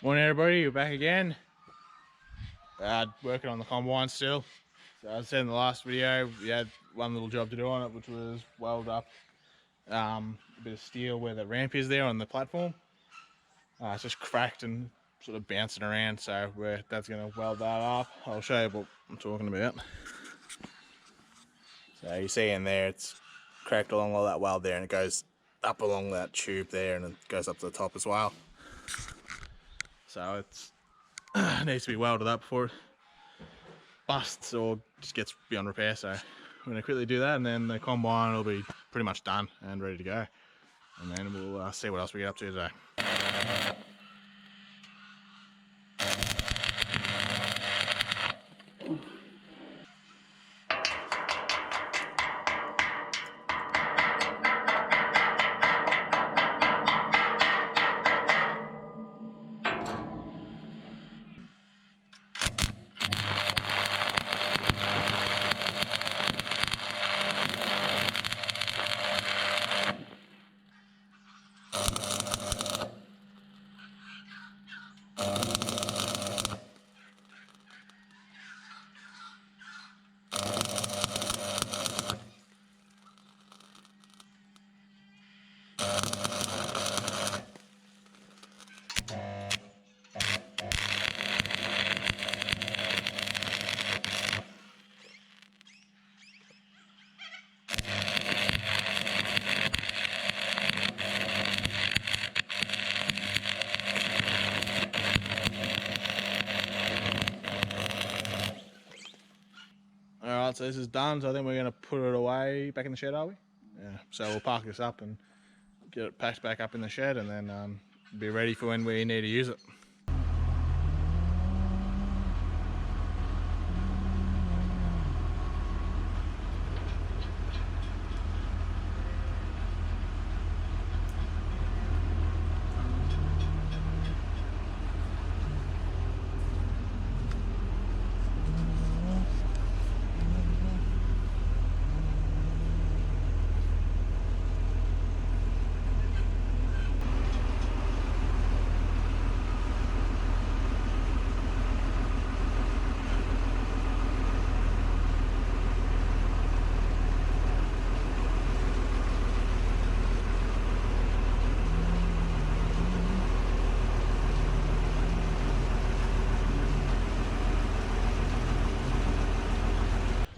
Morning everybody, we're back again. Working on the combine still. So as I said in the last video, we had one little job to do on it, which was weld up a bit of steel where the ramp is there on the platform. It's just cracked and sort of bouncing around, so Dad's going to weld that up. I'll show you what I'm talking about. So you see in there, it's cracked along all that weld there, and it goes up along that tube there, and it goes up to the top as well. So it's needs to be welded up before it busts or just gets beyond repair. So I'm going to quickly do that, and then the combine will be pretty much done and ready to go. And then we'll see what else we get up to today. Alright, so this is done, so I think we're going to put it away back in the shed, are we? Yeah, so we'll park this up and get it packed back up in the shed, and then be ready for when we need to use it.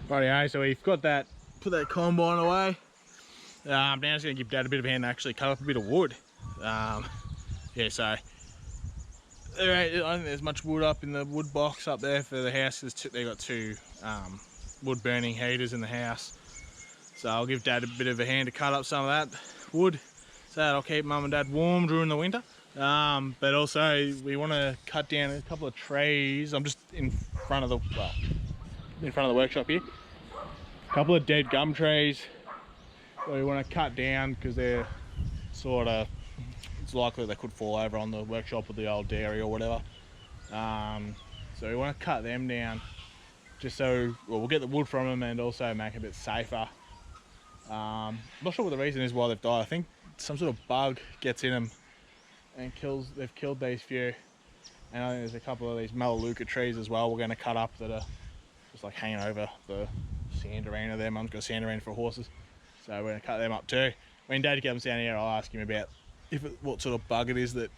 Rightio, so we've got that, put that combine away. Now I'm just going to give Dad a bit of a hand to actually cut up a bit of wood. Yeah, so I don't think there's much wood up in the wood box up there for the house. They've got two wood burning heaters in the house. So I'll give Dad a bit of a hand to cut up some of that wood, so that'll keep Mum and Dad warm during the winter. But also we want to cut down a couple of trees. I'm just in front of the, in front of the workshop here. A couple of dead gum trees that we want to cut down because they're sort of, it's likely they could fall over on the workshop with the old dairy or whatever. So we want to cut them down just so, well, we'll get the wood from them and also make it a bit safer. I'm not sure what the reason is why they've died. I think some sort of bug gets in them and they've killed these few. And I think there's a couple of these Melaleuca trees as well we're going to cut up that are just like hanging over the sand arena there. Mum's got a sand arena for horses, so we're going to cut them up too. When Dad comes down here, I'll ask him about what sort of bug it is that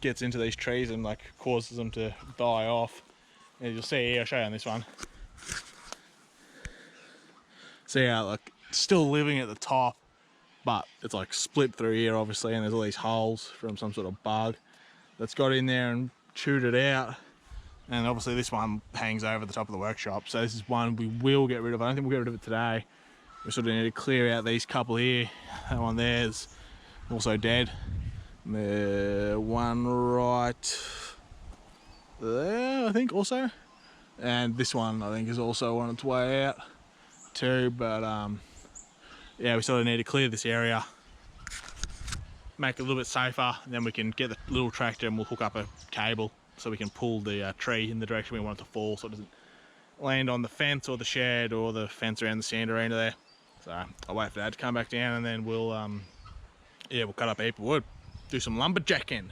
gets into these trees and like causes them to die off. And you'll see here, I'll show you on this one. See how like still living at the top, but it's like split through here obviously, and there's all these holes from some sort of bug that's got in there and chewed it out. And obviously this one hangs over the top of the workshop, so this is one we will get rid of. I don't think we'll get rid of it today. We sort of need to clear out these couple here. That one there's also dead. The one right there, I think, also. And this one, I think, is also on its way out too. But yeah, we sort of need to clear this area, make it a little bit safer, and then we can get the little tractor and we'll hook up a cable so we can pull the tree in the direction we want it to fall, so it doesn't land on the fence or the shed or the fence around the sand arena there. So I'll wait for Dad to come back down, and then we'll yeah, we'll cut up a heap of wood, do some lumberjacking.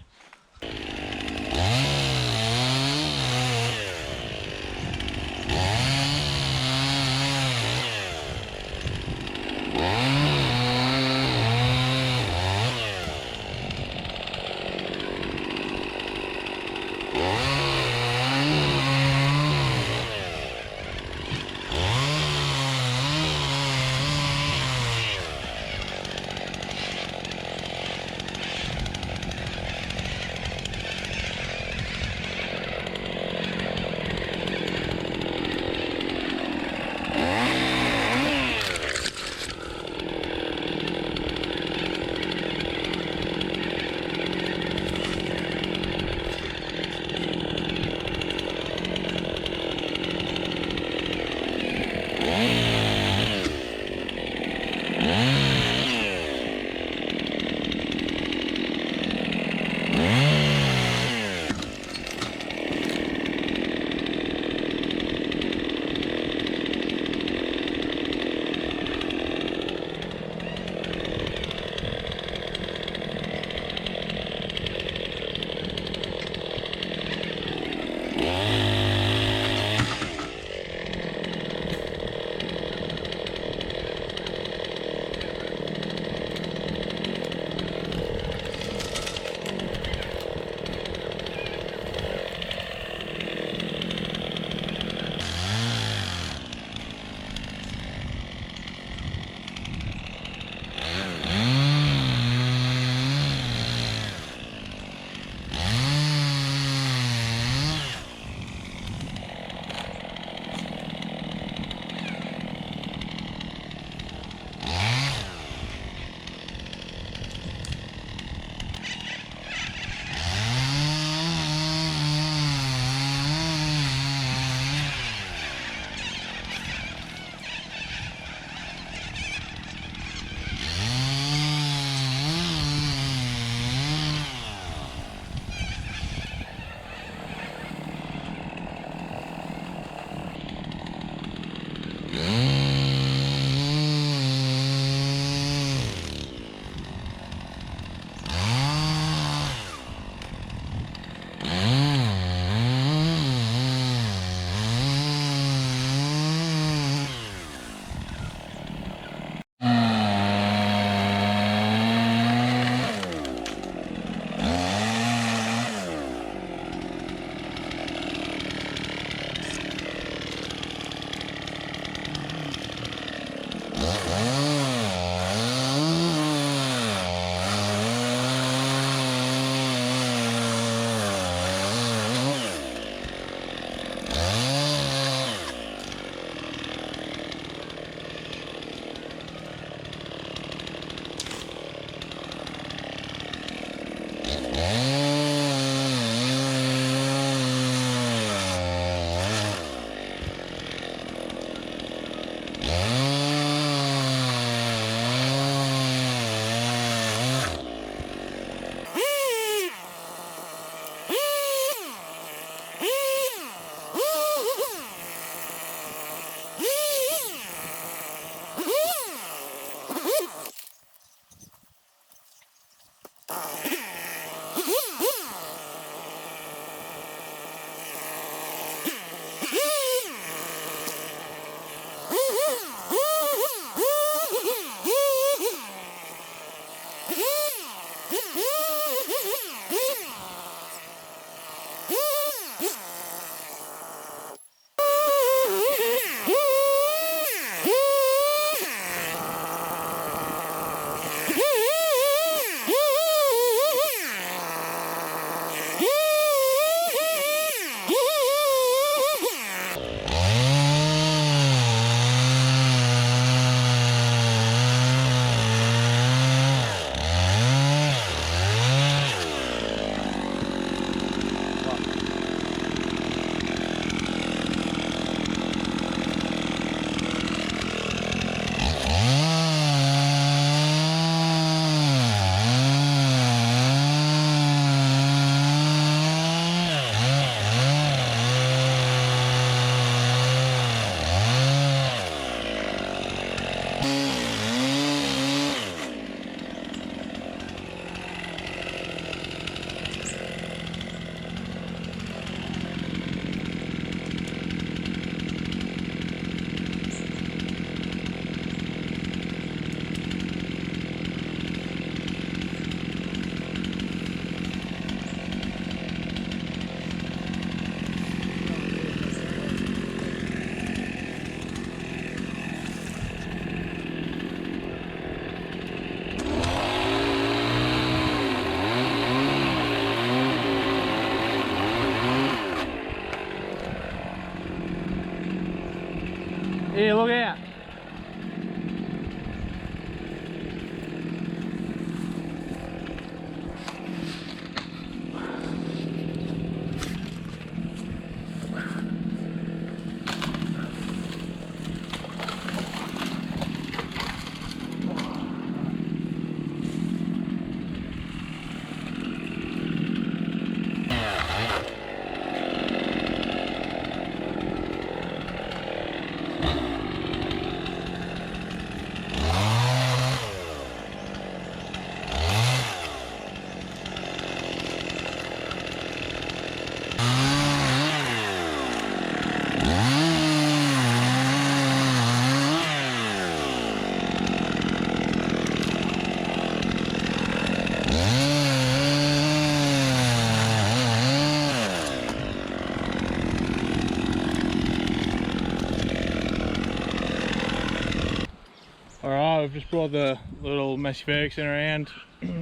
just brought the little Massey Ferguson around.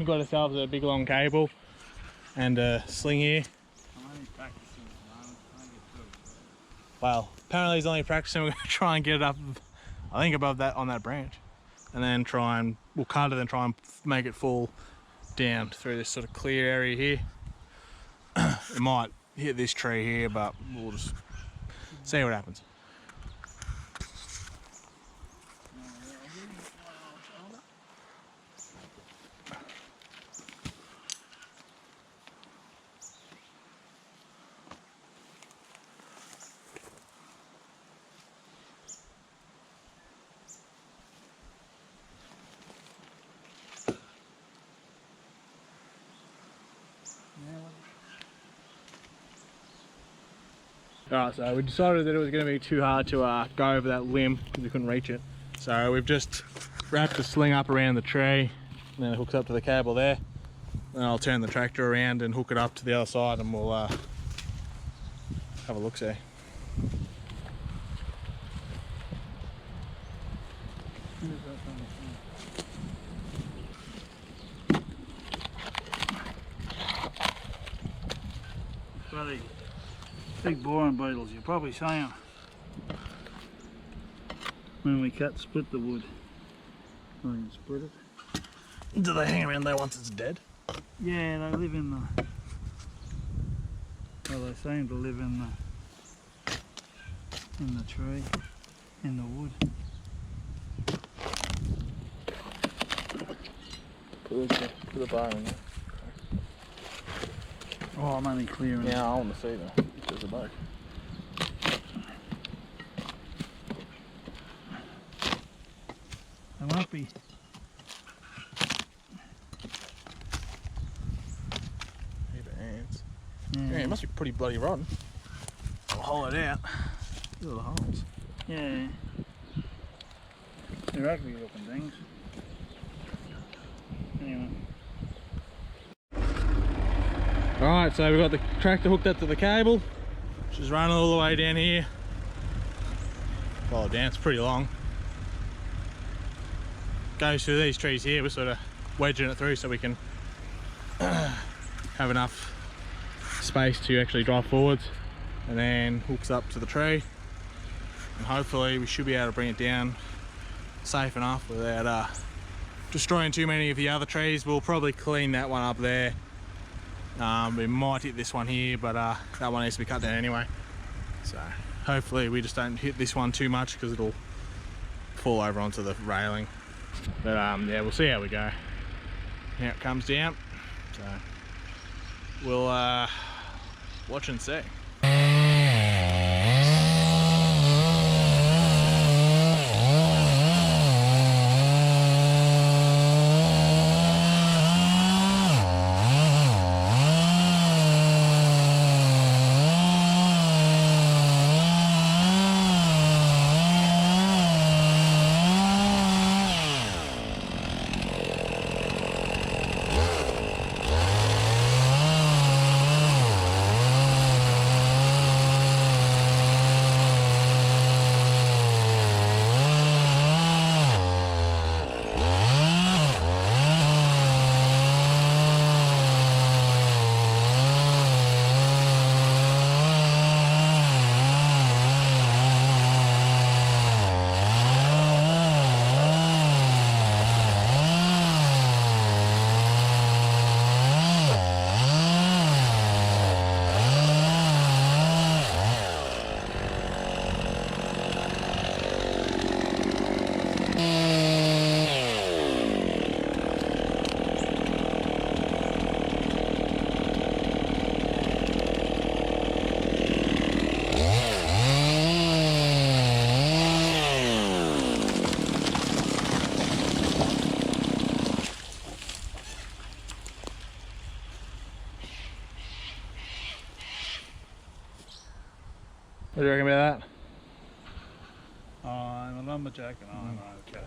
Got ourselves a big long cable and a sling here. I'm only practicing at the moment. I don't get through. Well, apparently he's only practicing. We're going to try and get it up, I think above that, on that branch. And then we'll cut it and try and make it fall down through this sort of clear area here. It might hit this tree here, but we'll just see what happens. Alright, so we decided that it was going to be too hard to go over that limb because we couldn't reach it. So we've just wrapped the sling up around the tree and then it hooks up to the cable there. Then I'll turn the tractor around and hook it up to the other side and we'll have a look-see. Bloody big boring beetles, you'll probably see them when we split the wood. I can split it. Do they hang around there once it's dead? Yeah, they live in the... Well, they seem to live in the tree, in the wood. Put the bar in there. Oh, I'm only clearing. Yeah, I want to see that. There's a bug. They won't be. Heap of ants. Yeah. Yeah, it must be pretty bloody rotten. I'll haul it out. Look at the holes. Yeah. They're ugly looking things. Anyway. Alright, so we've got the tractor hooked up to the cable, which is running all the way down here. Well, down, it's pretty long. Goes through these trees here, we're sort of wedging it through so we can have enough space to actually drive forwards, and then hooks up to the tree. And hopefully we should be able to bring it down safe enough without destroying too many of the other trees. We'll probably clean that one up there. We might hit this one here, but that one needs to be cut down anyway. So hopefully we just don't hit this one too much because it'll fall over onto the railing. But yeah, we'll see how we go. Now it comes down. So we'll watch and see. What do you reckon about that? I'm a lumberjack and I'm okay.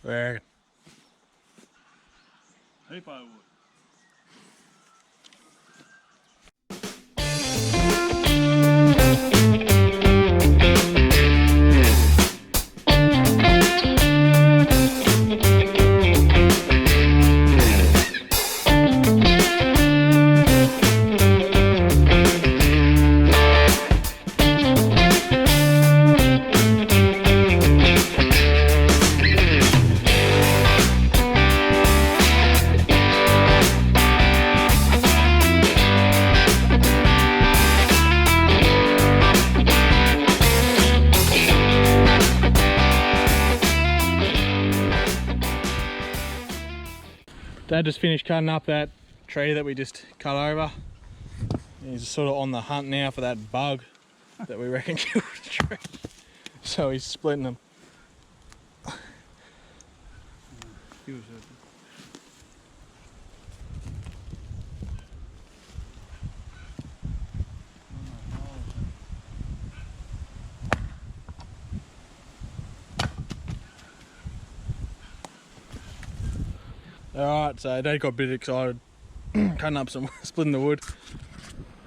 Where? Heap I would. Dad just finished cutting up that tree that we just cut over. He's sort of on the hunt now for that bug that we reckon killed the tree. So he's splitting them. Alright, so Dad got a bit excited, cutting up some, splitting the wood.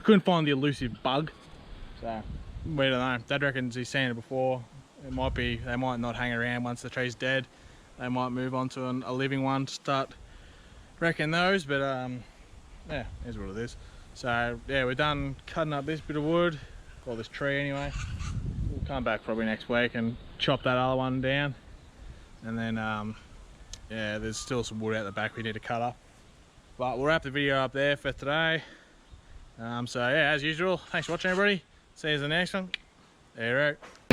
Couldn't find the elusive bug, so we don't know. Dad reckons he's seen it before. It might be, they might not hang around once the tree's dead. They might move on to a living one to start wrecking those, but yeah, here's what it is. So yeah, we're done cutting up this bit of wood, or this tree anyway. We'll come back probably next week and chop that other one down, and then yeah, there's still some wood out the back we need to cut up. But we'll wrap the video up there for today. So yeah, as usual, thanks for watching everybody. See you in the next one. There you go.